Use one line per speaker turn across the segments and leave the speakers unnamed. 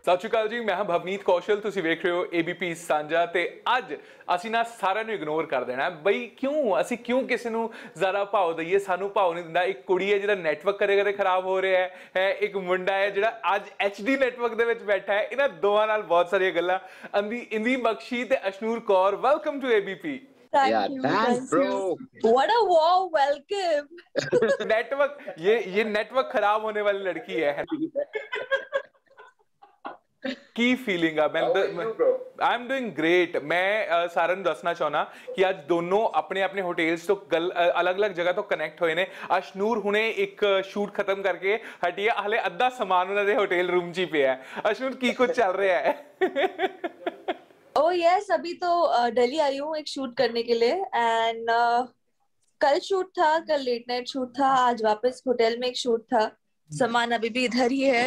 ਸਤਿ ਸ਼੍ਰੀ ਅਕਾਲ ਜੀ, ਮੈਂ ਹਾਂ ਭਵਨੀਤ ਕੌਸ਼ਲ। ਤੁਸੀਂ ਵੇਖ ਰਹੇ ਹੋ ABP ਸਾਂਝਾ। ਤੇ ਅੱਜ ਅਸੀਂ ਨਾ ਸਾਰਿਆਂ ਨੂੰ ਇਗਨੋਰ ਕਰ ਦੇਣਾ ਬਈ ਅਸੀਂ ਕਿਉਂ ਕਿਸੇ ਨੂੰ ਜ਼ਿਆਦਾ ਭਾव ਦਈਏ। ਸਾਨੂੰ ਭਾव ਨਹੀਂ ਦਿੰਦਾ। ਇੱਕ ਕੁੜੀ ਹੈ ਜਿਹਦਾ ਨੈਟਵਰਕ ਕਦੇ ਖਰਾਬ ਹੋ ਰਿਹਾ ਹੈ, ਇੱਕ ਮੁੰਡਾ ਹੈ ਜਿਹੜਾ ਅੱਜ HD ਨੈਟਵਰਕ ਦੇ ਵਿੱਚ ਬੈਠਾ ਹੈ। ਇਹਨਾਂ ਦੋਵਾਂ ਨਾਲ ਬਹੁਤ ਸਾਰੀਆਂ ਗੱਲਾਂ। ਇੰਦੀ ਬਖਸ਼ੀ ਤੇ Ashnoor Kaur, welcome to ABP।
Thank you. What a warm welcome.
Network ये नेटवर्क खराब होने वाली लड़की है। की फीलिंग है? I am doing great. मैं सारे ਨੂੰ ਦੱਸਣਾ ਚਾਹਣਾ ਕਿ ਅੱਜ ਦੋਨੋਂ ਆਪਣੇ ਆਪਣੇ ਹੋਟਲਸ ਤੋਂ अलग-अलग जगह तो कनेक्ट ਹੋਏ ਨੇ। ਅਸ਼ਨੂਰ ਹੁਣੇ ਇੱਕ ਸ਼ੂਟ ਖਤਮ ਕਰਕੇ ਹਟੀ ਹੈ, ਹਲੇ ਅੱਧਾ ਸਮਾਨ ਉਹਨਾਂ ਦੇ ਹੋਟਲ ਰੂਮ 'ਚ ਹੀ ਪਿਆ ਹੈ। ਅਸ਼ਨੂਰ ਕੀ ਕੁਝ ਚੱਲ ਰਿਹਾ है?
Oh yes, अभी तो दिल्ली आई हूँ एक शूट करने के लिए एंड कल शूट था, कल लेट नाइट शूट था, आज वापस होटल में एक शूट था। सामान अभी भी इधर ही है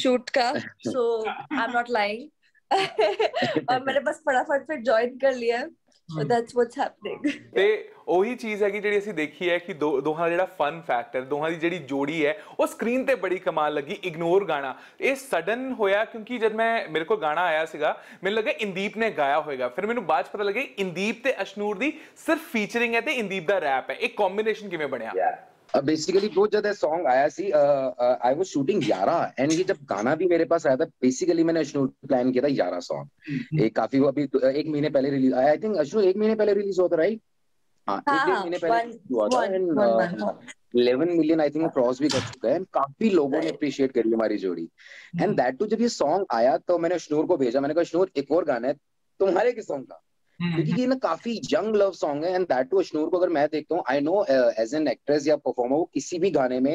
शूट का, सो आई एम नॉट लाइंग। और मैंने बस फटाफट फिर ज्वाइन कर लिया। So that's what's happening.
ਤੇ ਉਹੀ ਚੀਜ਼ ਹੈਗੀ ਜਿਹੜੀ ਅਸੀਂ ਦੇਖੀ ਹੈ ਕਿ ਦੋਹਾਂ ਦਾ ਜਿਹੜਾ ਫਨ ਫੈਕਟਰ, ਦੋਹਾਂ ਦੀ ਜਿਹੜੀ ਜੋੜੀ ਹੈ ਉਹ ਸਕਰੀਨ ਤੇ ਬੜੀ ਕਮਾਲ ਲੱਗੀ। ਇਗਨੋਰ ਗਾਣਾ ਇਹ ਸਡਨ ਹੋਇਆ ਕਿਉਂਕਿ ਜਦ ਮੇਰੇ ਕੋਲ ਗਾਣਾ ਆਇਆ ਸੀਗਾ ਮੈਨੂੰ ਲੱਗਾ ਇੰਦੀਪ ਨੇ ਗਾਇਆ ਹੋਏਗਾ। ਫਿਰ ਮੈਨੂੰ ਬਾਅਦ 'ਚ ਪਤਾ ਲੱਗਿਆ ਇੰਦੀਪ ਤੇ ਅਸ਼ਨੂਰ ਦੀ ਸਿਰਫ ਫੀਚਰਿੰਗ ਹੈ ਤੇ ਇੰਦੀਪ ਦਾ ਰੈਪ ਹੈ। ਇਹ ਕੰਬੀਨੇਸ਼ਨ ਕਿਵੇਂ ਬਣਿਆ?
बेसिकली वो जब सॉन्ग आया सी आई वाज शूटिंग 11 एंड ये जब गाना भी मेरे पास आया था, बेसिकली मैंने अशनूर प्लान किया था 11 सॉन्ग। एक काफी वो अभी 1 महीने पहले रिलीज आया, आई थिंक अशनूर 1 महीने पहले रिलीज हुआ था, राइट? हाँ, 1 महीने पहले हुआ था and 11 million I think cross भी कर चुका है एंड काफी लोगों ने अप्रिशिएट करी हमारी जोड़ी। एंड दैट टू जब ये सॉन्ग आया तो मैंने अशनूर को भेजा, मैंने कहा अशनूर एक और गाना है तुम्हारे किस सॉन्ग का, क्योंकि ये ना काफी यंग लव सॉन्ग है एंड दैट टू अशनूर को अगर मैं देखता हूँ, I know as an actress या परफॉर्मर वो किसी भी गाने में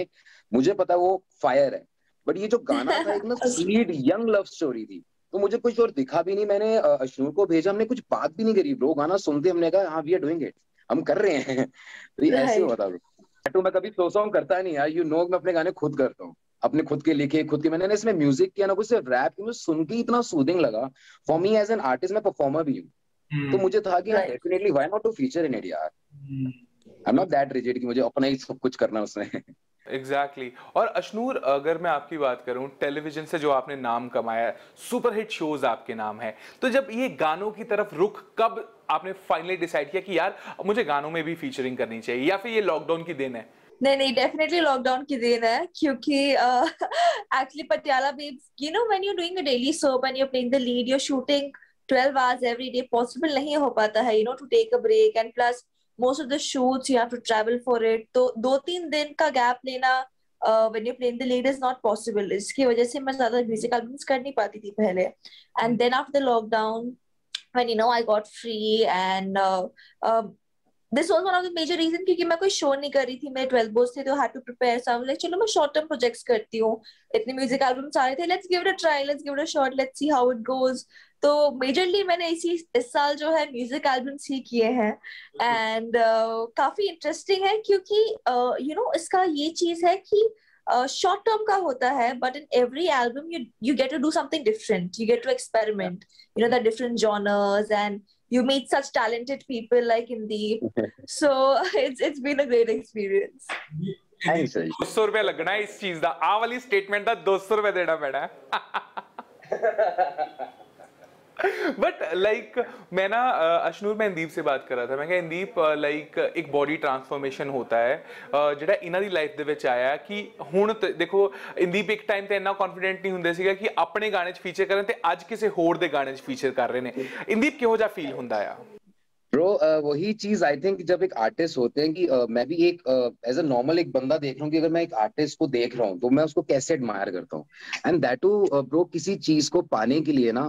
मुझे पता वो फायर है, बट ये जो गाना था एक ना स्वीट यंग लव स्टोरी थी, तो मुझे कुछ और दिखा भी नहीं। मैंने अशनूर को भेजा, हमने कुछ बात भी नहीं करी ब्रो, गाना सुनते हमने कहा हाँ वी आर डूइंग इट, हम कर रहे हैं। तो ये ऐसे हुआ था। तो मैं कभी सो सॉन्ग करता नहीं यार, यू नो मैं अपने गाने खुद करता हूँ, अपने खुद के लिखे खुद के। मैंने इसमें म्यूजिक किया ना कुछ सिर्फ रैप, मुझे सुन के इतना सूदिंग लगा। For me as an artist, मैं परफॉर्मर भी हूँ, तो मुझे था कि definitely why not to feature in it यार। I am not that rigid कि मुझे अपना ही सब कुछ करना उसमें।
एग्जैक्टली। और अशनूर, अगर मैं आपकी बात करूं, टेलीविजन से जो आपने नाम कमाया है, सुपरहिट शोज आपके नाम है, तो जब ये गानों की तरफ रुख कब आपने फाइनली डिसाइड किया कि यार मुझे गानों में भी फीचरिंग करनी चाहिए, या फिर ये लॉकडाउन की देन है?
नहीं, डेफिनेटली लॉकडाउन की देन है, क्योंकि actually Patiala babes, you know when you are doing a daily soap and you are playing the lead, you are shooting 12 hours every day, possible नहीं हो पाता है, to take a break, and plus most of the shoots you have to travel for it, तो 2-3 दिन का gap लेना when you're playing the lead is not possible। इसकी वजह से मैं ज्यादा म्यूजिक एल्बम्स कर नहीं पाती थी पहले। and then after the lockdown, when I got free and this was one of the major reason, क्योंकि मैं कोई शो नहीं कर रही थी, मेरे 12 बोर्ड्स थे, तो had to prepare, so I was like चलो मैं शॉर्ट टर्म प्रोजेक्ट्स करती हूँ। इतने म्यूजिक एल्बम्स आ रहे थे, let's give it a try, let's give it a shot, let's see how it goes। तो मेजरली मैंने इस साल जो है म्यूजिक एल्बम्स ही किए हैं एंड काफी इंटरेस्टिंग है, क्योंकि इसका ये चीज है कि शॉर्ट टर्म का होता है, but in every album you get to do something different, you get to experiment, the different genres, and you meet such talented people like Indeep, so it's been a great experience।
200 रुपया लगना है इस चीज का, आ वाली statement का 200 रुपया देना पैना है। बट लाइक मैं ना अशनूर, मैं इंदीप से बात कर रहा था, मैं कहा इंदीप लाइक एक बॉडी ट्रांसफॉर्मेशन होता है ਜਿਹੜਾ ਇਹਨਾਂ ਦੀ ਲਾਈਫ ਦੇ ਵਿੱਚ ਆਇਆ ਕਿ ਹੁਣ ਦੇਖੋ ਇੰਦੀਪ ਇੱਕ ਟਾਈਮ ਤੇ ਇੰਨਾ ਕੌਨਫੀਡੈਂਟ ਨਹੀਂ ਹੁੰਦੇ ਸੀਗਾ ਕਿ ਆਪਣੇ ਗਾਣੇ 'ਚ ਫੀਚਰ ਕਰਨ, ਤੇ ਅੱਜ ਕਿਸੇ ਹੋਰ ਦੇ ਗਾਣੇ 'ਚ ਫੀਚਰ ਕਰ ਰਹੇ ਨੇ। ਇੰਦੀਪ ਕਿਹੋ ਜਿਹਾ ਫੀਲ ਹੁੰਦਾ ਆ?
ब्रो वही चीज आई थिंक जब एक आर्टिस्ट होते हैं कि मैं भी एक एज अ नॉर्मल एक बंदा देख रहा हूँ कि अगर मैं एक आर्टिस्ट को देख रहा हूँ तो मैं उसको कैसे एडमायर करता हूँ, एंड दैट टू ब्रो किसी चीज को पाने के लिए ना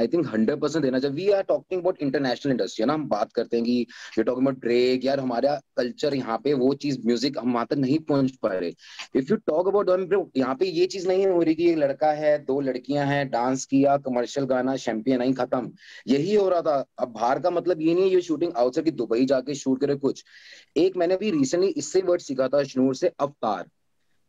आई थिंक 100% देना चाहिए। We are talking about international industry है ना, हम बात करते हैं कि वी टॉकिंग अबाउट ड्रेक, यार हमारा कल्चर यहाँ पे वो चीज म्यूजिक हम वहां तक नहीं पहुंच पा रहे। इफ यू टॉक अबाउट यहाँ पे ये चीज नहीं हो रही कि एक लड़का है 2 लड़कियां हैं, डांस किया, कमर्शियल गाना, चैंपियन आई, खत्म, यही हो रहा था। अब बाहर का मतलब ये नहीं ये शूटिंग आउटसाइड की दुबई जाके शूट करे कुछ। एक मैंने भी रिसेंटली इससे वर्ड सीखा था अशनूर से, अवतार।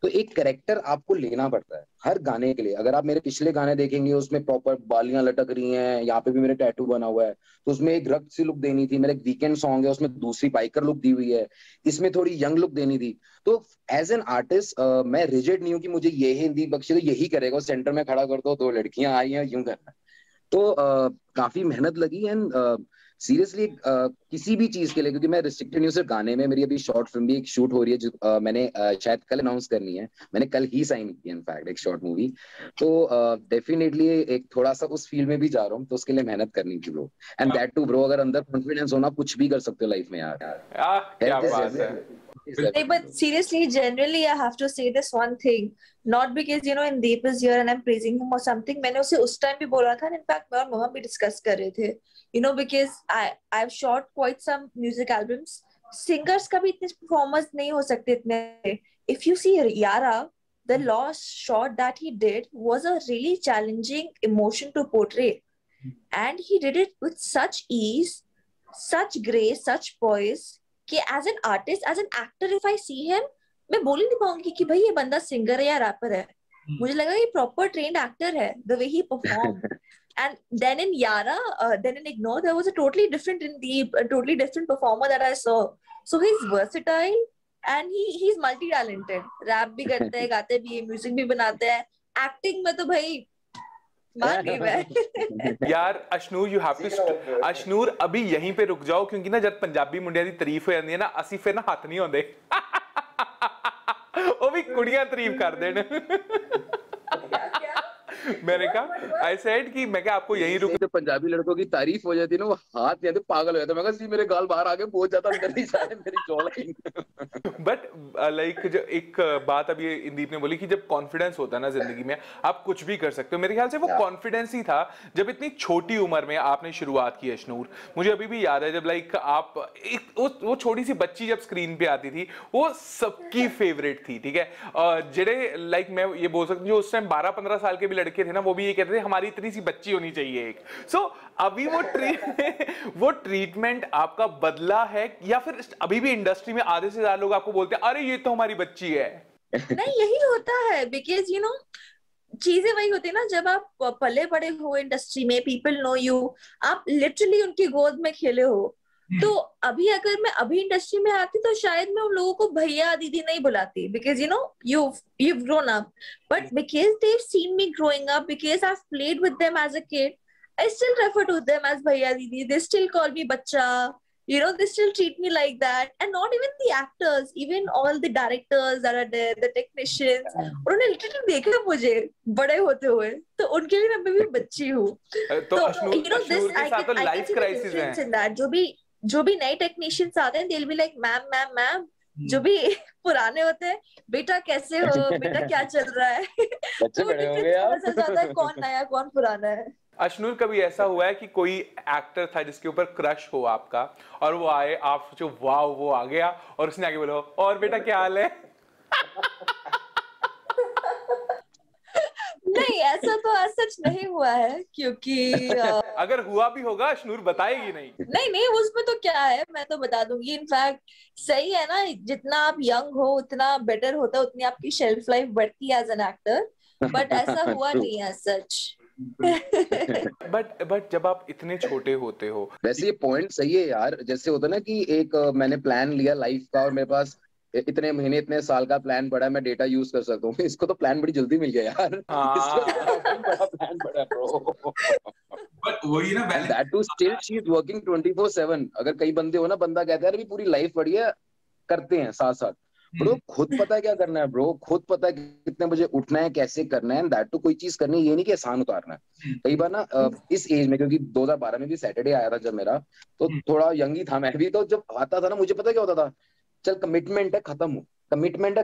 तो एक कैरेक्टर आपको लेना पड़ता है हर गाने के लिए। अगर आप मेरे पिछले गाने देखेंगे उसमें प्रॉपर बालियां लटक रही हैं, यहाँ पे भी मेरे टैटू बना हुआ है, तो उसमें एक रक्त सी लुक देनी थी। मेरा एक वीकेंड सॉन्ग है उसमें दूसरी बाइकर लुक दी हुई है, इसमें थोड़ी यंग लुक देनी थी। तो एज एन आर्टिस्ट मैं रिजिड नहीं हूँ कि मुझे ये हिंदी बख्शे तो यही करेगा, सेंटर में खड़ा कर दो, दो लड़कियां आई हैं यूं करना है। तो काफी मेहनत लगी। एंड सीरियसली किसी भी चीज के लिए, क्योंकि मैं रिस्ट्रिक्टेड नहीं हूँ सिर्फ गाने में, मेरी अभी शॉर्ट फिल्म भी एक शूट हो रही है जो मैंने शायद कल अनाउंस करनी है। मैंने कल ही साइन की इनफैक्ट एक शॉर्ट मूवी। तो डेफिनेटली एक थोड़ा सा उस फील्ड में भी जा रहा हूँ, तो उसके लिए मेहनत करनी थी bro. And that too bro, अगर अंदर कॉन्फिडेंस होना कुछ भी कर सकते हो लाइफ में यार।
क्या बात है।
Like, but seriously, generally, I have to say this one thing. Not because in Deep is here and I'm praising him or something. मैंने उसे उस टाइम भी बोला था. In fact, मैं और मम्मा भी डिस्कस कर रहे थे. Because I've shot quite some music albums. Singers का भी इतने performers नहीं हो सकते इतने. If you see Yara, the last shot that he did was a really challenging emotion to portray, and he did it with such ease, such grace, such poise. कि as an artist, as an actor, if I see him, मैं बोल ही नहीं पाऊंगी कि भाई ये बंदा singer है या रैपर है. मुझे लगा ये प्रॉपर ट्रेन्ड एक्टर है, the way he perform. And then in यारा, then in ignore, there was a totally different totally different performer that I saw. So he's versatile and he's multi talented. Rap भी करते हैं, गाते भी है, music भी बनाते हैं. एक्टिंग में तो भाई मान गई मैं.
यार Ashnoor, you have to, Ashnoor अभी यहीं पे रुक जाओ, क्योंकि ना जब पंजाबी मुंडिया दी तारीफ हो जाती है ना, ਅਸੀਂ फिर ना हथ नहीं आउंदे. ਉਹ ਵੀ ਕੁੜੀਆਂ तारीफ कर देन. मैंने कहा, आई सेड कि मैं क्या आपको यहीं रुक.
तो पंजाबी लड़कों की तारीफ हो जाती है ना, वो हाथ नहीं आते, पागल हो जाते. मैं कहा मेरे गाल बाहर आके बहुत ज्यादा अंदर नहीं जा रहे मेरी जॉ लाइन.
बट लाइक जो एक बात अभी इंदीप ने बोली कि जब कॉन्फिडेंस होता है ना जिंदगी में, आप कुछ भी कर सकते हो. मेरे ख्याल से वो कॉन्फिडेंस ही था जब इतनी छोटी उम्र में आपने शुरुआत की अशनूर. मुझे अभी भी याद है जब लाइक आप वो छोटी सी बच्ची जब स्क्रीन पे आती थी, वो सबकी फेवरेट थी. ठीक है, जेडे लाइक मैं ये बोल सकता हूँ जो उस टाइम 12-15 साल के भी लड़के थे ना, वो भी ये कहते थे हमारी इतनी सी बच्ची होनी चाहिए एक. सो अभी वो ट्रीटमेंट आपका बदला है, या फिर अभी भी इंडस्ट्री में आधे से ज्यादा लोग आपको बोलते हैं अरे ये तो हमारी बच्ची है?
नहीं, यही होता है. बिकॉज चीजें वही होती है ना, जब आप पले बड़े हो इंडस्ट्री में, पीपल नो यू, आप लिटरली उनकी गोद में खेले हो. तो अभी अगर मैं अभी इंडस्ट्री में आती तो शायद मैं उन लोगों को भैया दीदी नहीं बुलाती, because you've grown up. But because they've seen me growing up, because I've played with them as a kid, I still refer to them as bhaiya didi. They still call me bacha. They still treat me like that. And not even the actors, even all the directors that are there, the technicians, उन्होंने literally देखा मुझे बड़े होते हुए, तो उनके लिए मैं अभी भी बच्ची हूँ.
तो अशनूर के साथ तो लाइफ क्राइसिस है.
जो भी नए टेक्नीशियंस आते हैं, they'll be like मैम. जो भी पुराने होते हैं, बेटा कैसे हो, बेटा क्या चल रहा है.
बच्चे बड़े हो गए यार.
पता चल जाता है कौन नया कौन पुराना है.
अशनूर, कभी ऐसा हुआ है कि कोई एक्टर था जिसके ऊपर क्रश हो आपका, और वो आए, आप सोचो वाह वो आ गया, और उसने आगे बोलो और बेटा क्या हाल है?
नहीं, ऐसा तो आज सच नहीं हुआ है, क्योंकि
अगर हुआ भी होगा अशनूर बताएगी नहीं.
नहीं, उसमें तो क्या है, मैं तो बता दूंगी. इनफैक्ट सही है ना, जितना आप यंग हो उतना बेटर होता है, उतनी आपकी शेल्फ लाइफ बढ़ती है एज एन एक्टर. बट ऐसा हुआ नहीं है सच.
बट जब आप इतने छोटे होते हो,
वैसे ये पॉइंट सही है यार. जैसे होता है ना कि एक मैंने प्लान लिया लाइफ का, और मेरे पास इतने महीने इतने साल का प्लान पड़ा है, मैं डेटा यूज कर सकता हूँ. इसको तो प्लान बड़ी जल्दी मिल गया यार. इसको तो बड़ा प्लान पड़ा ब्रो.
बट वही ना,
that too still she is working 24/7. अगर कई बंदे हो ना, बंदा कहता है अरे पूरी लाइफ पड़ी है, करते हैं साथ साथ. ब्रो खुद पता है क्या करना है ब्रो, खुद पता है कितने बजे उठना है, कैसे करना है. दैट टू कोई चीज करनी है, ये नहीं कि आसान उतारना है. कई बार ना इस एज में, क्योंकि 2012 में भी सैटरडे आया था जब मेरा, तो थोड़ा यंग ही था मैं भी. तो जब आता था ना, मुझे पता क्या होता था, चल कमिटमेंट है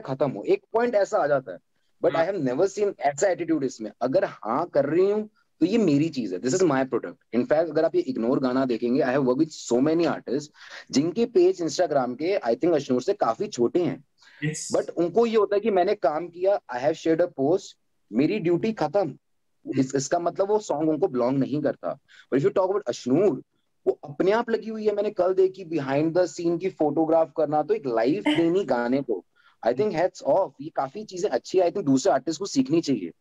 खत्म हो, एक पॉइंट ऐसा आ जाता है. But I have never seen ऐसा एटीट्यूड इसमें. अगर हाँ कर रही हूँ तो ये मेरी चीज है, this is my product. In fact अगर आप ये इग्नोर गाना देखेंगे, I have work with so many artist जिनके पेज इंस्टाग्राम के आई थिंक अशनूर से काफी छोटे हैं. बट उनको ये होता है कि मैंने काम किया, I have shared a post, मेरी ड्यूटी खत्म. इसका मतलब वो सॉन्ग उनको बिलोंग नहीं करता. But if you talk about Ashnoor, वो अपने आप लगी हुई है. मैंने कल देखी बिहाइंड द सीन की फोटोग्राफ करना, तो एक लाइफ देनी गाने को. आई थिंक हेड्स ऑफ, ये काफी चीजें अच्छी है, आई थिंक दूसरे आर्टिस्ट को सीखनी चाहिए।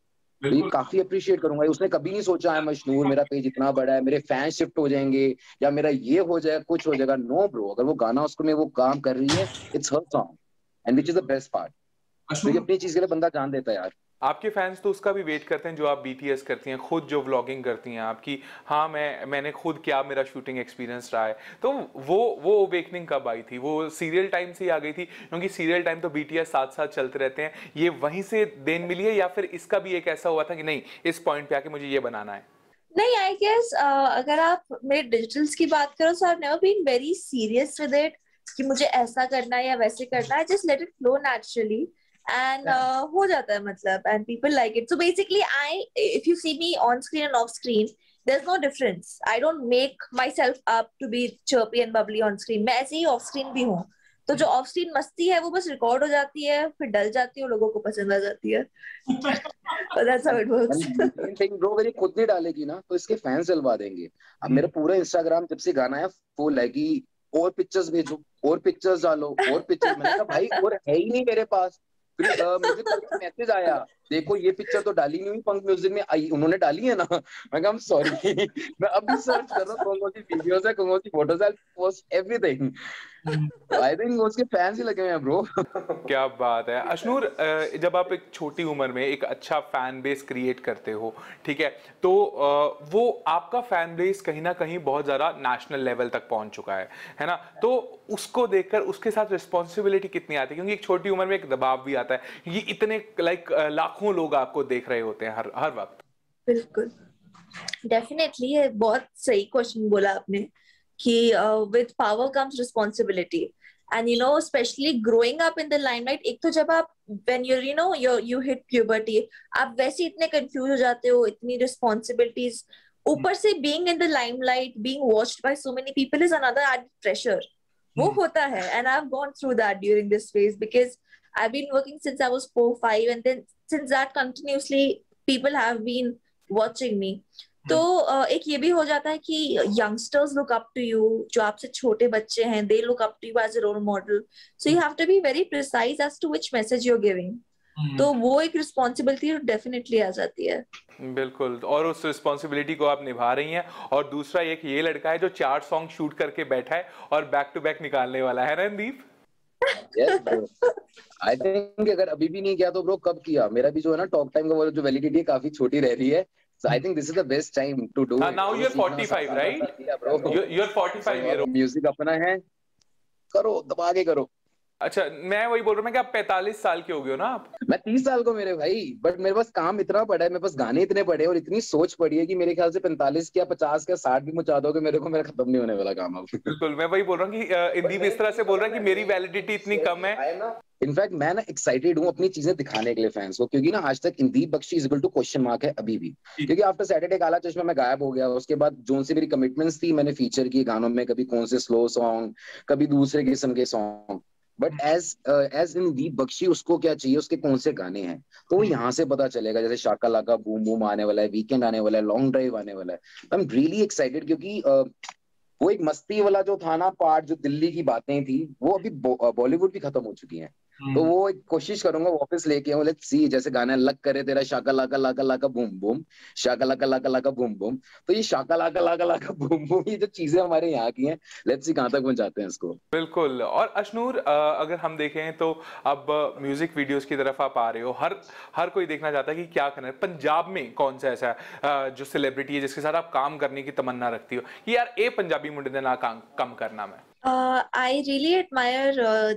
तो ये काफी अप्रिशिएट करूंगा। उसने कभी नहीं सोचा है मशनूर मेरा पेज इतना बड़ा है, मेरे फैन शिफ्ट हो जाएंगे या मेरा ये हो जाएगा, कुछ हो जाएगा। नो ब्रो, अगर वो गाना उसको में वो काम कर रही है, it's her song and which is the best part. तो ये अपनी चीज के लिए बंदा जान देता है यार।
आपके फैंस तो उसका भी वेट करते हैं जो आप बीटीएस करती हैं, खुद जो व्लॉगिंग करती हैं आपकी, हाँ मैंने खुद क्या मेरा शूटिंग एक्सपीरियंस रहा है। तो वो अवेकनिंग कब आई थी? वो सीरियल टाइम से ही आ गई थी? क्योंकि सीरियल टाइम तो बीटीएस साथ साथ चलते रहते हैं, ये वहीं से देन मिली है या फिर इसका भी एक ऐसा हुआ था कि नहीं इस पॉइंट पे आके मुझे ये बनाना है?
नहीं, आई गेस अगर आप मेरे डिजिटल्स की बात करो, so I have never been very serious with it कि मुझे ऐसा करना है या वैसे करना है। Just let it flow naturally and हो जाता है मतलब, and people like it. So basically if you see me on screen and off screen, there's no difference. I don't make myself up to be chirpy and bubbly on screen. मैं ऐसे ही of screen भी हूँ। तो जो of screen मस्ती है वो बस रिकॉर्ड हो जाती है, फिर डल जाती है और लोगों को पसंद आ जाती है। But that's how it works.
Bro अगर ये खुद नहीं डालेगी ना तो इसके फैंस जलवा देंगे। अब मेरा पूरा इंस्टाग्राम जब से गाना है फुल है कि और पिक्चर्स भेजो, और पिक्चर्स डालो, और पिक्चर्स। मैंने कहा भाई और है ही नहीं मेरे पास। फिर मुझे कल मैसेज आया, देखो ये पिक्चर तो डाली नहीं हुई, पंख म्यूजिक में आई, उन्होंने डाली है ना। मैं कहा सॉरी, मैं अभी सर्च कर रहा हूँ कौन सी वीडियोस है, कौन सी फोटोज है, पोस्ट एवरीथिंग। आई थिंक उसके फैंस ही लगे हुए हैं ब्रो।
क्या बात है अशनूर, जब आप एक छोटी उम्र में एक अच्छा फैन बेस क्रिएट करते हो, ठीक है, तो वो आपका फैन बेस कहीं ना कहीं बहुत ज़्यादा नेशनल लेवल तक पहुंच चुका है ना? तो उसको देखकर उसके साथ रिस्पॉन्सिबिलिटी कितनी आती है? क्योंकि एक छोटी उम्र में एक दबाव भी आता है, क्योंकि इतने लाखों लोग आपको देख रहे होते हैं हर वक्त।
बिल्कुल, डेफिनेटली। ये बहुत सही क्वेश्चन बोला आपने कि with power comes responsibility, and you know especially growing up in the limelight, एक तो जब आप when you hit puberty, आप वैसे इतने confused हो जाते हो, इतनी responsibilities, ऊपर से being in the limelight, being watched by so many people is another added pressure. वो होता है, and I've gone through that during this phase because I've been working since I was 4-5, and then since that continuously people have been watching me. तो एक ये भी हो जाता है कि youngsters look up to you, जो आपसे छोटे बच्चे हैं, they look up to you as a role model, so you have to be very precise as to which message you are giving. तो वो एक रिस्पॉन्सिबिलिटी डेफिनेटली आ जाती है।
बिल्कुल, और उस रिस्पॉन्सिबिलिटी को आप निभा रही हैं। और दूसरा एक ये लड़का है जो 4 सॉन्ग शूट करके बैठा है और बैक टू बैक निकालने वाला है, रणदीप।
आई थिंक अगर अभी भी नहीं किया तो ब्रो कब किया? मेरा भी जो है ना टॉक टाइम का वो जो वैलिडिटी है काफी छोटी रह रही है। So I think this is the best time to do it.
Now you're 45, right? You're 45 year old.
Music अपना है, करो, दबा के करो।
अच्छा, मैं वही बोल रहा हूँ कि आप 45 साल के हो गए हो ना आप?
मैं 30 साल को मेरे भाई, बट मेरे पास काम इतना पड़ा है, मेरे पास गाने इतने पड़े हैं और इतनी सोच पड़ी है कि मेरे ख्याल से 45 क्या 50 क्या 60 भी मुझा दोगे मेरे को, मेरा खत्म नहीं होने वाला काम अब।
बिल्कुल, मैं वही बोल रहा हूँ कि इंदीप इस तरह से बोल रहा है कि मेरी वैलिडिटी इतनी कम है।
इनफैक्ट मैं ना एक्साइटेड हूँ अपनी चीजें दिखाने के लिए फैंस को, क्योंकि ना आज तक Indeep Bakshi is equal to question mark है अभी भी। क्योंकि आफ्टर सैटरडे काला चश्मा मैं गायब हो गया, उसके बाद जो सी मेरी कमिटमेंट्स थी मैंने फीचर की गानों में, कभी कौन से स्लो सॉन्ग, कभी दूसरे किस्म के song, but as Indeep Bakshi उसको क्या चाहिए, उसके कौन से गाने हैं, तो वो यहाँ से पता चलेगा। जैसे शाका लाका बूम बूम आने वाला है, वीकेंड आने वाला है, लॉन्ग ड्राइव आने वाला है। आई एम रियली एक्साइटेड, क्योंकि वो एक मस्ती वाला जो था ना पार्ट, जो दिल्ली की बातें थी, वो अभी बॉलीवुड भी खत्म हो चुकी हैं। तो वो एक कोशिश करूंगा वापस लेके आऊं। लेट्स सी, जैसे गाना लग करे तेरा शाका लाका लाका लाका बूम बूम, शाका लाका लाका लाका बूम बूम, तो ये शाका लाका लाका लाका बूम बूम, ये जो चीजें हमारे यहाँ की हैं, लेट्स सी कहां तक पहुंचाते हैं इसको।
बिल्कुल। और अशनूर, अगर हम देखें तो अब म्यूजिक वीडियोस की तरफ आप आ रहे हो, हर कोई देखना चाहता है कि क्या करना है। पंजाब में कौन सा ऐसा जो सेलिब्रिटी है जिसके साथ आप काम करने की तमन्ना रखती हो कि यार ए पंजाबी मुंडे दे नाल काम करना? मैं
I really admire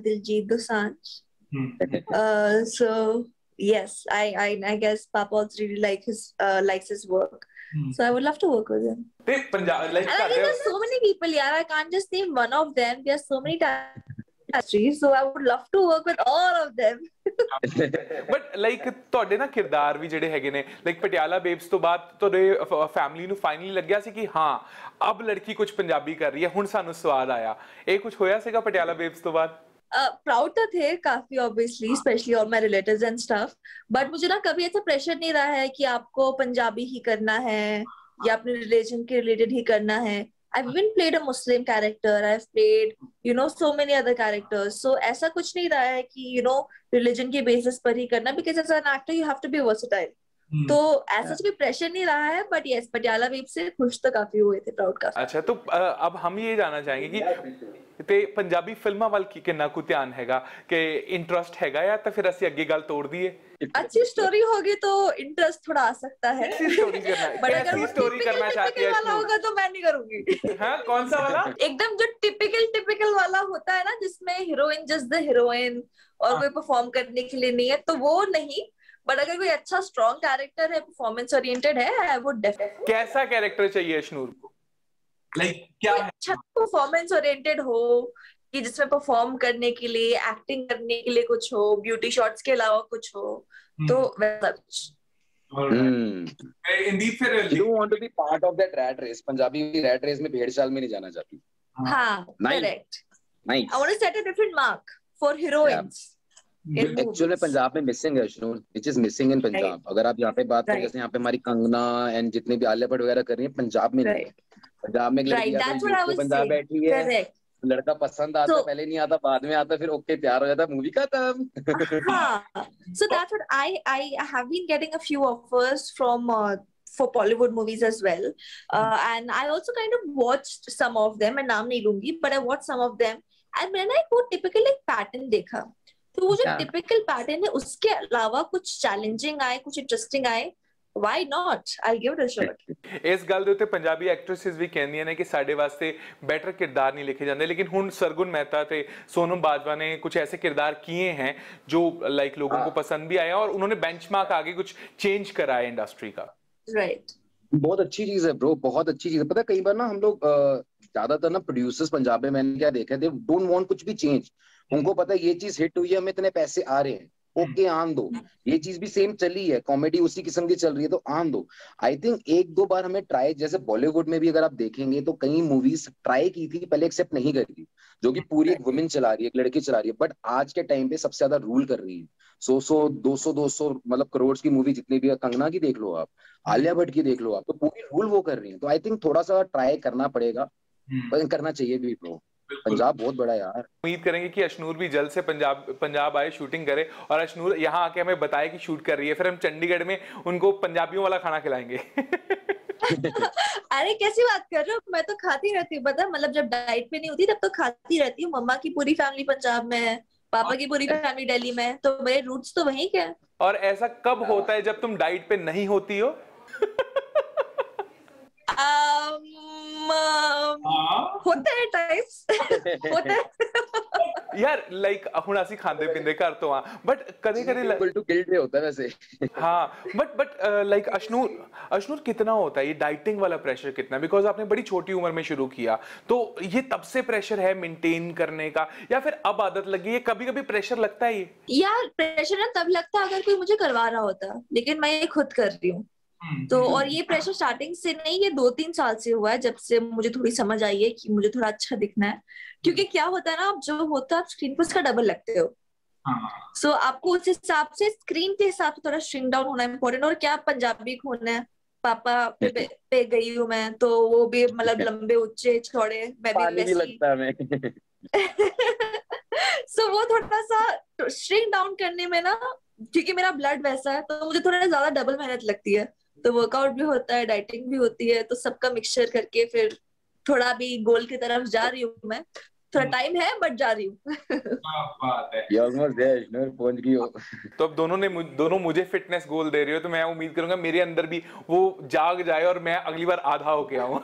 Diljit Dosanjh. So yes, I guess Papa also really likes his work. So I would love to work with him.
Punjab, like,
and I think there's so many people, yeah. I can't just name one of them. There's so many industries, so I would love to work with all of them.
But like ਤੁਹਾਡੇ ਨਾ ਕਿਰਦਾਰ ਵੀ ਜਿਹੜੇ ਹੈਗੇ ਨੇ, like Patiala ਬੇਬਸ ਤੋਂ ਬਾਅਦ ਤੁਹਾਡੇ family ਨੂੰ ਫਾਈਨਲੀ ਲੱਗਿਆ ਸੀ ਕਿ ਹਾਂ ਅਬ ਲੜਕੀ ਕੁਝ ਪੰਜਾਬੀ ਕਰ ਰਹੀ ਹੈ, ਹੁਣ ਸਾਨੂੰ ਸਵਾਦ ਆਇਆ। ਇਹ ਕੁਝ ਹੋਇਆ ਸੀਗਾ ਪਟਿਆਲਾ ਬੇਬਸ ਤੋਂ ਬਾਅਦ?
प्राउड तो थे काफी, obviously, specially all my relatives and stuff, but मुझे ना कभी ऐसा प्रेशर नहीं रहा है कि आपको पंजाबी ही करना है या अपने रिलीजन के रिलेटेड ही करना है। I've even played a Muslim character. I've played, so many other characters. So ऐसा कुछ नहीं रहा है कि, religion के basis पर ही करना, because as an actor you have to be versatile. तो ऐसा कोई प्रेशर नहीं रहा है, बट यस पटियाला वेब से खुश तो काफी हुए थे, प्राउड काफी।
अच्छा, तो अब हम ये जानना चाहेंगे कि ते पंजाबी फिल्मां वाल की कितना को ध्यान हैगा कि इंटरेस्ट हैगा, या तो फिर ਅਸੀਂ ਅੱਗੇ ਗੱਲ ਤੋੜ ਦਈਏ?
अच्छी स्टोरी होगी तो इंटरेस्ट थोड़ा आ सकता है,
ऐसी स्टोरी करना,
बट अगर वो
स्टोरी करना चाहती है
वाला होगा तो मैं नहीं करूंगी।
हाँ, कौन सा वाला?
एकदम जो टिपिकल वाला होता है ना, जिसमें हीरोइन जस्ट द हीरोइन और कोई परफॉर्म करने के लिए नहीं है, तो वो नहीं। बट अगर कोई अच्छा स्ट्रॉन्ग कैरेक्टर है, परफॉर्मेंस ओरिएंटेड है, आई वुड डेफिनेटली।
कैसा कैरेक्टर चाहिए अशनूर को? क्या है?
अच्छा परफॉर्मेंस ओरिएंटेड हो, कि जिसमें परफॉर्म करने के लिए, एक्टिंग करने के लिए कुछ हो, ब्यूटी शॉट्स के अलावा कुछ हो, तो वैसा कुछ।
Indeed, फिर
you don't want to be part of that rat race. Punjabi rat race में भेड़ चाल में नहीं जाना चाहती।
हाँ, correct.
Nice.
I want to set a different mark for heroines.
Actually Punjab में मिसिंग है, which is missing in Punjab. अगर आप यहाँ पे बात करें, जैसे यहाँ पे हमारी कंगना एंड जितने भी आलिया भट्ट वगैरह कर रही है, पंजाब में नहीं है। पंजाब में एक लड़की पंजाब बैठी है, लड़का पसंद आता, पहले नहीं आता, बाद में आता, फिर ओके प्यार हो जाता, मूवी खत्म।
हाँ, so that's what I have been getting a few offers from for Bollywood movies as well, and I also kind of watched some of them, and नाम नहीं लूंगी, but I watched some of them, and when I वो typical एक pattern देखा, तो वो जो typical pattern है, उसके अलावा कुछ challenging आए, कुछ interesting आए, why not? I'll give it a shot.
ਇਸ ਗੱਲ ਦੇ ਉੱਤੇ ਪੰਜਾਬੀ ਐਕਟ੍ਰੈਸਸ ਵੀ ਕਹਿੰਦੀਆਂ ਨੇ ਕਿ ਸਾਡੇ ਵਾਸਤੇ ਬੈਟਰ ਕਿਰਦਾਰ ਨਹੀਂ ਲਿਖੇ ਜਾਂਦੇ, लेकिन ਹੁਣ सरगुन मेहता ਤੇ सोनम बाजवा ने कुछ ऐसे किरदार किए हैं जो लाइक लोगों को पसंद भी आया और उन्होंने बेंचमार्क आगे कुछ चेंज करा है इंडस्ट्री का।
राइट,
बहुत अच्छी चीज है ब्रो, बहुत अच्छी चीज है। पता है कई बार ना हम लोग ज्यादातर ना प्रोड्यूसर्स पंजाब में मैंने क्या देखा है, दे डोंट वांट कुछ भी चेंज। उनको पता है ये चीज हिट हुई है, हमें इतने पैसे आ रहे हैं, ओके आन दो। ये चीज भी सेम चली है, कॉमेडी उसी किस्म की चल रही है, तो आन दो। आई थिंक एक दो बार हमें ट्राई, जैसे बॉलीवुड में भी अगर आप देखेंगे तो कई मूवीज ट्राई की थी, पहले एक्सेप्ट नहीं करी थी, जो कि पूरी एक वुमेन चला रही है, एक लड़की चला रही है, बट आज के टाइम पे सबसे ज्यादा रूल कर रही है। 200 मतलब करोड़ की मूवी जितनी भी है, कंगना की देख लो आप, आलिया भट्ट की देख लो आप, तो पूरी रूल वो कर रही है। तो आई थिंक थोड़ा सा ट्राई करना पड़ेगा, पर करना चाहिए भी ब्रो। पंजाब बहुत बड़ा है यार।
उम्मीद करेंगे कि अशनूर भी जल्द से पंजाब आए, शूटिंग करे, और अशनूर यहाँ आके हमें बताए कि शूट कर रही है, फिर हम चंडीगढ़ में उनको पंजाबियों वाला खाना खिलाएंगे।
अरे कैसी बात कर रहे हो, मैं तो खाती रहती हूँ, पता, मतलब जब डाइट पे नहीं होती तब तो खाती रहती हूँ। मम्मा की पूरी फैमिली पंजाब में है, पापा की पूरी फैमिली दिल्ली में है, तो मेरे रूट्स तो वहीं के हैं।
और ऐसा कब होता है जब तुम डाइट पे नहीं होती हो?
होते हैं टाइप्स, होते हैं
यार, लाइक ਹੁਣ ਅਸੀਂ ਖਾਂਦੇ ਪੀਂਦੇ ਘਰ ਤੋਂ ਆ, बट कदे कदे
इक्वल टू गिल्ट में होता है वैसे।
हाँ, बट लाइक अशनूर कितना होता है ये डाइटिंग वाला प्रेशर, कितना? बिकॉज आपने बड़ी छोटी उम्र में शुरू किया, तो ये तब से प्रेशर है मेंटेन करने का, या फिर अब आदत लगी है? कभी कभी प्रेशर लगता है ये?
यार प्रेशर ना तब लगता अगर कोई मुझे करवा रहा होता, लेकिन मैं ये खुद कर रही हूँ। तो और ये प्रेशर स्टार्टिंग से नहीं, ये 2-3 साल से हुआ है, जब से मुझे थोड़ी समझ आई है कि मुझे थोड़ा अच्छा दिखना है। क्योंकि क्या होता है ना, आप जो होता है आप स्क्रीन पर उसका डबल लगते हो, सो आपको उस हिसाब से स्क्रीन के हिसाब से थोड़ा श्रिंक डाउन होना इम्पोर्टेंट। और क्या पंजाबी खून है, पापा पे गई हूँ मैं, तो वो भी मतलब लंबे ऊंचे चौड़े, मैं भी वैसी
लगता है
सो वो थोड़ा सा श्रिंक डाउन करने में ना, क्योंकि मेरा ब्लड वैसा है, तो मुझे थोड़ा ज्यादा डबल मेहनत लगती है। तो वर्कआउट भी होता है, डाइटिंग भी होती है, तो सबका मिक्सचर करके फिर थोड़ा भी गोल की तरफ जा रही हूँ मैं। थोड़ा टाइम है बट जा रही हूँ।
बात है,
ये ऑलमोस्ट देयर, इग्नोर पहुंच गई हो।
तो अब दोनों मुझे फिटनेस गोल दे रही हो, तो मैं उम्मीद करूंगा मेरे अंदर भी वो जाग जाए और मैं अगली बार आधा होके आऊं।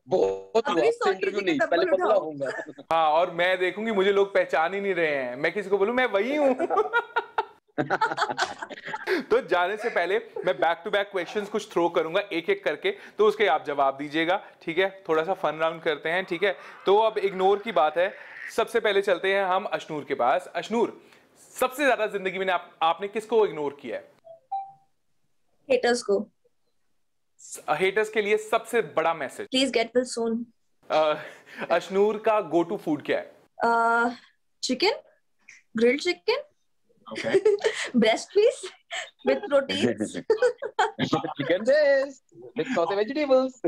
बहुत इंटरव्यू नहीं, पहले पतला होऊंगा।
हाँ, और मैं देखूंगी मुझे लोग पहचान ही नहीं रहे हैं, मैं किसी को बोलूं मैं वही हूँ। तो जाने से पहले मैं बैक टू बैक क्वेश्चंस कुछ थ्रो करूंगा एक एक करके, तो उसके आप जवाब दीजिएगा, ठीक है? थोड़ा सा फन राउंड करते हैं, ठीक है? तो अब इग्नोर की बात है, सबसे पहले चलते हैं हम अशनूर के पास। अशनूर, सबसे ज्यादा जिंदगी में आपने किसको इग्नोर किया है?
हेटर्स को।
हेटर्स के लिए सबसे बड़ा message?
Please get well soon.
Ashnoor का गो टू फूड क्या है?
Chicken, grilled chicken,
Okay.
breast piece with proteins.
Chicken this with saucy vegetables.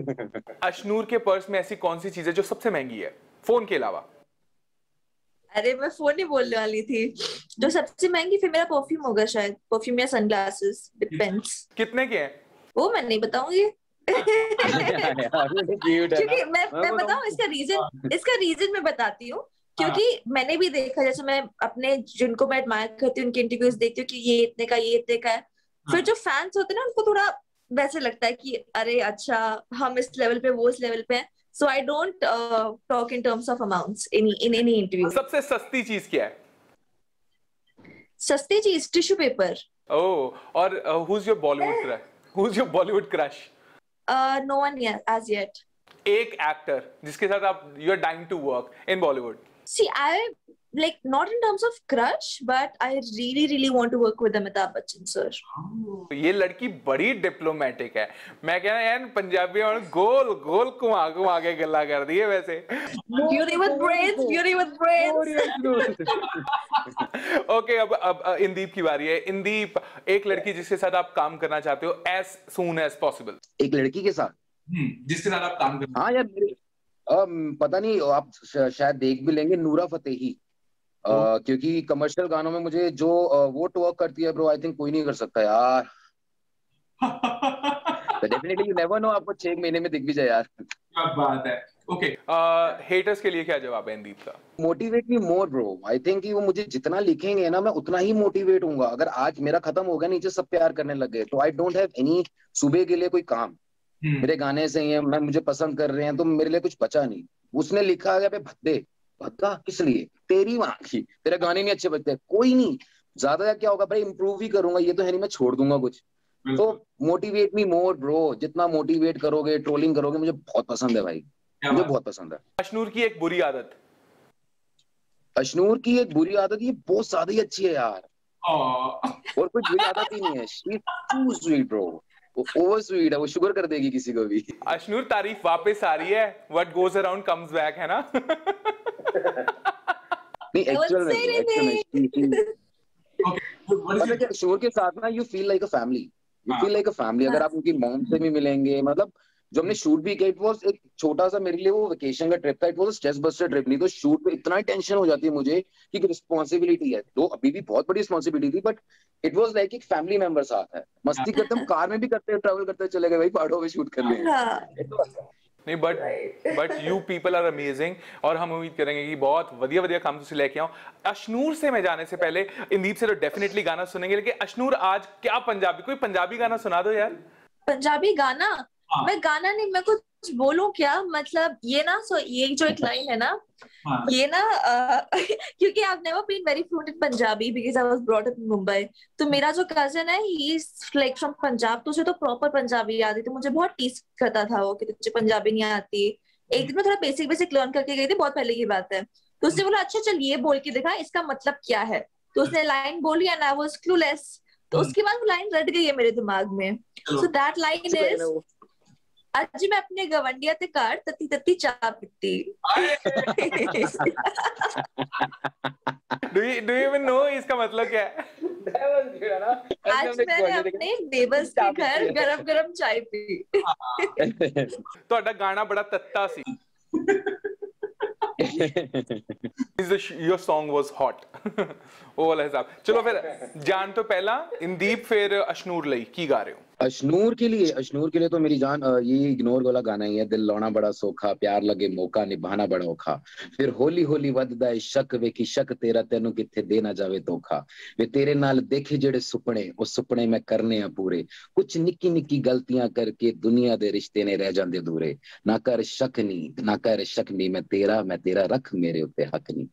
Ashnoor के पर्स में ऐसी कौन सी चीज है जो सबसे महंगी है फोन के अलावा?
अरे मैं फोन नहीं बोलने वाली थी। जो सबसे महंगी फिर मेरा परफ्यूम होगा शायद, परफ्यूम या सनग्लासेस, डिपेंड्स।
कितने के हैं?
वो मैं नहीं बताऊंगी।
क्यूट है
क्योंकि
ना।
मैं बताऊं इसका रीजन मैं बताती हूँ। क्योंकि मैंने भी देखा, जैसे मैं अपने जिनको मैं एडमायर करती हूँ उनके इंटरव्यूज देखती हूँ कि ये इतने का, ये इतने का है। फिर जो फैंस होते हैं ना उनको थोड़ा वैसे लगता है कि अरे अच्छा हम इस लेवल पे, वो इस लेवल पे है। So I don't talk in terms of amounts in any interview.
सबसे सस्ती चीज क्या है?
सस्ती चीज टिश्यू पेपर।
ओह, और who's your Bollywood crush? Who's your Bollywood crush?
No one as yet.
एक एक्टर जिसके साथ आप you are dying to work in Bollywood.
See, I like not in terms of crush, but I really want to work with Amitabh Bachchan sir.
ये लड़की बड़ी diplomatic है। मैं कह रहा यार पंजाबी और गोल गोल घुमा घुमा के गल्ला कर दी है वैसे।
Beauty with brains, beauty with brains.
Okay, अब इंदीप की बारी है। इंदीप, एक लड़की जिसके साथ आप काम करना चाहते हो as soon as possible।
एक लड़की के साथ
जिसके साथ आप काम करना।
हाँ यार, पता नहीं आप शायद देख भी लेंगे, नूरा फतेही। क्योंकि कमर्शियल गानों में मुझे जो वो वर्क करती है ब्रो, आई थिंक कोई नहीं कर सकता यार। तो डेफिनेटली यू नेवर नो, आपको 6 महीने में दिख भी जाए यार।
क्या बात है। ओके, हेटर्स के लिए क्या जवाब है इंदीप का?
Motivate me more bro. I think कि वो मुझे जितना लिखेंगे ना मैं उतना ही मोटिवेट होऊंगा। अगर आज मेरा खत्म हो गया, नीचे सब प्यार करने लग गए, तो आई डोंट हैव एनी सुबह के लिए कोई काम। मेरे गाने सही है, मैं मुझे पसंद कर रहे हैं, तो मेरे लिए कुछ बचा नहीं। उसने लिखा है पे भद्दे, भद्दा किस लिए? तेरी माँ की, तेरे गाने नहीं अच्छे बजते, कोई नहीं। ज्यादा क्या होगा भाई, इंप्रूव ही करूंगा, ये तो है नहीं मैं छोड़ दूंगा कुछ। तो मोटिवेट मी मोर ब्रो, जितना मोटिवेट करोगे, ट्रोलिंग करोगे, मुझे बहुत पसंद है भाई, मुझे बहुत पसंद है।
अशनूर की एक बुरी आदत?
अशनूर की एक बुरी आदत, ये बहुत ज्यादा ही अच्छी है यार, और कोई बुरी आदत ही नहीं है। She is too sweet bro, over sweet है, वो शुगर कर देगी किसी को भी।
अशनूर, तारीफ वापस आ रही है, what goes around comes back, है ना?
नहीं एक्चुअल में मतलब कि अशनूर के साथ ना you feel like a family, you feel like a family. अगर आप उनकी मॉम से भी मिलेंगे, मतलब जो हमने शूट भी किया, इट वाज एक छोटा सा मेरे लिए वो वेकेशन का ट्रिप था, it was a stress buster trip. नहीं तो शूट पे इतना टेंशन हो जाती है मुझे कि रिस्पॉन्सिबिलिटी है, तो अभी भी बहुत बड़ी रिस्पॉन्सिबिलिटी थी, बट इट वाज लाइक एक फैमिली मेंबर साथ है। मस्ती करते हम कार में भी करते, ट्रैवल करते चले गए भाई पहाड़ों में शूट करने।
नहीं, but you people are amazing, और हम उम्मीद करेंगे कि बहुत वधिया वधिया काम तुसी लेके आओ। अशनूर से मैं जाने से पहले इंदीप से तो डेफिनेटली गाना सुनेंगे, लेकिन अशनूर आज क्या कोई पंजाबी गाना सुना दो यार।
पंजाबी गाना? मैं गाना नहीं, मैं कुछ बोलूं क्या? मतलब ये ना, ये जो एक लाइन है ना, ये ना क्योंकि I've never been very fluent in Punjabi because I was brought up in Mumbai। तो मेरा जो कजन है, he is like from Punjab, तो उसे तो प्रॉपर पंजाबी आती थी। मुझे बहुत टीज करता था वो कि तुझे पंजाबी नहीं आती। एक दिन मैं थोड़ा बेसिक लर्न करके गई थी, बहुत पहले की बात है। तो उसने बोला अच्छा चल ये बोल के दिखा, इसका मतलब क्या है। तो उसने लाइन बोली एंड आई वाज क्लूलेस। तो उसके बाद वो लाइन रट गई है मेरे दिमाग में। सो दैट लाइन इज, आज मैं अपने गवंडिया ते कार तत्ती तत्ती चाह पीती।
Do you even know इसका मतलब क्या है?
आज मैंने अपने नेबर्स के घर गरम गरम चाय पी।
ਤੁਹਾਡਾ ਗਾਣਾ ਬੜਾ ਤੱਤਾ ਸੀ। Your song was hot। ਉਹ ਵਾਲਾ ਹਿਸਾਬ। ਚਲੋ ਫਿਰ ਜਾਣ ਤੋਂ ਪਹਿਲਾਂ इंदीप फिर अशनूर ਲਈ ਕੀ ਗਾ ਰਹੇ ਹੋ?
अशनूर के लिए तो मेरी जान ये इग्नोर वाला गाना ही है। दिल लाना बड़ा सौखा, प्यार लगे मौका निभाना बड़ा औखा, फिर होली होली वधदा है शक, वेखी शक तेरा तेनू किथे दे ना जावे धोखा, वे तेरे नाल देखे जेड़े सुपने, ओ सुपने मैं करने आ पूरे, कुछ निक्की निक्की गलतियां करके दुनिया दे रिश्ते ने रह जांदे दूरे, ना कर शक नहीं मैं तेरा रख मेरे उत्ते हक नहीं।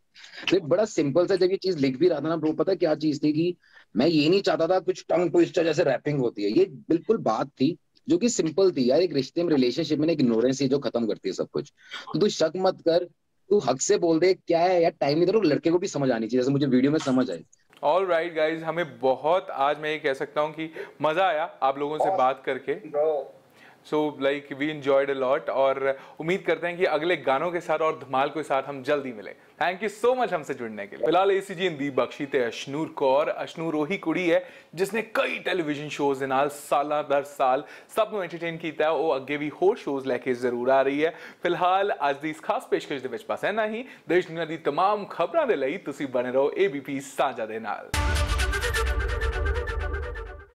तो बड़ा सिंपल सा, जब ये चीज लिख भी रहा था ना ब्रो, पता क्या चीज थी कि मैं ये नहीं चाहता था कुछ टंग ट्विस्टर जैसे रैपिंग होती है। ये बिल्कुल बात थी जो कि सिंपल थी यार। एक रिश्ते में, रिलेशनशिप में इग्नोरेंस ही जो खत्म करती है सब कुछ। तो तू शक मत कर, तू हक से बोल दे, क्या है यार, टाइम नहीं दे रहा, लड़के को भी समझ आनी चाहिए, जैसे मुझे वीडियो में समझ आई।
ऑल राइट गाइज, हमें बहुत आज मैं ये कह सकता हूँ कि मजा आया आप लोगों से बात करके। So like we enjoyed a lot और उम्मीद करते हैं कि अगले गानों के साथ और धमाल के साथ हम जल्दी मिले। थैंक यू सो मच हमसे जुड़ने के लिए। फिलहाल ACG इंदीप बख्शी ते अशनूर कौर। अशनूर ਉਹੀ ਕੁੜੀ ਹੈ ਜਿਸਨੇ ਕਈ ਟੈਲੀਵਿਜ਼ਨ ਸ਼ੋਜ਼ ਦੇ ਨਾਲ ਸਾਲਾਂ ਦਰ ਸਾਲ ਸਭ ਨੂੰ ਐਂਟਰਟੇਨ ਕੀਤਾ। ਉਹ ਅੱਗੇ ਵੀ ਹੋਰ ਸ਼ੋਜ਼ ਲੈ ਕੇ ਜ਼ਰੂਰ ਆ ਰਹੀ ਹੈ। ਫਿਲਹਾਲ ਅੱਜ ਦੀ ਇਸ ਖਾਸ ਪੇਸ਼ਕਸ਼ ਦੇ ਵਿੱਚ ਬਸ ਇੰਨਾ ਹੀ। ਦੇਸ਼ ਦੁਨੀਆ ਦੀ तमाम ਖਬਰਾਂ ਦੇ ਲਈ ਤੁਸੀਂ ਬਣੇ ਰਹੋ ABP ਸਾਂਝਾ ਦੇ ਨਾਲ।